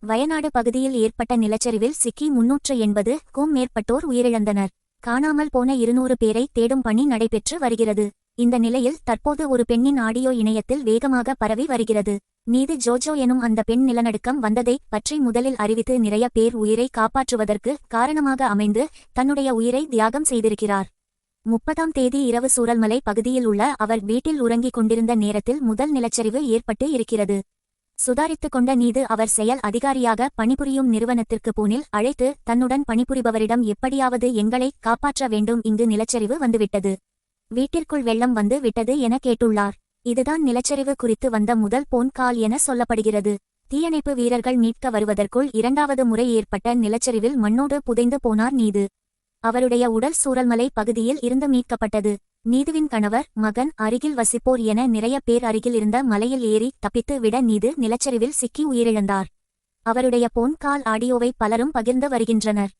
வயநாடு பகுதியில் ஏற்பட்ட நிலச்சரிவில் சிக்கி 380க்கும் மேற்பட்டோர் உயிரிழந்தனர். காணாமல் போன 200 பேரை தேடும் பணி நடைபெற்று வருகிறது. இந்த நிலையில் தற்போது ஒரு பெண்ணின் ஆடியோ இணையத்தில் வேகமாக பரவி வருகிறது. நீது ஜோஜோ எனும் அந்த பெண் நிலநடுக்கம் வந்ததை பற்றி முதலில் அறிவித்து நிறைய பேர் உயிரை காப்பாற்றுவதற்கு காரணமாக அமைந்து தன்னுடைய உயிரை தியாகம் செய்திருக்கிறார். 30ஆம் தேதி இரவு சூரல்மலை பகுதியில் உள்ள அவர் வீட்டில் உறங்கிக் கொண்டிருந்த நேரத்தில் முதல் நிலச்சரிவு ஏற்பட்டு இருக்கிறது. சுதாரித்துக் கொண்ட நீது அவர் செயல் அதிகாரியாக பணிபுரியும் நிறுவனத்திற்கு போனில் அழைத்து தன்னுடன் பணிபுரிபவரிடம் எப்படியாவது எங்களை காப்பாற்ற வேண்டும், இங்கு நிலச்சரிவு வந்துவிட்டது, வீட்டிற்குள் வெள்ளம் வந்து விட்டது என கேட்டுள்ளார். இதுதான் நிலச்சரிவு குறித்து வந்த முதல் போன் கால் என சொல்லப்படுகிறது. தீயணைப்பு வீரர்கள் மீட்க வருவதற்குள் 2வது முறை ஏற்பட்ட நிலச்சரிவில் மண்ணோடு புதைந்து போனார் நீது. அவருடைய உடல் சூரல்மலை பகுதியில் இருந்து மீட்கப்பட்டது. நீதுவின் கணவர், மகன், அருகில் வசிப்போர் என நிறைய பேர் அருகில் இருந்த மலையில் ஏறி தப்பித்து விட நீது நிலச்சரிவில் சிக்கி உயிரிழந்தார். அவருடைய போன் கால் ஆடியோவை பலரும் பகிர்ந்து வருகின்றனர்.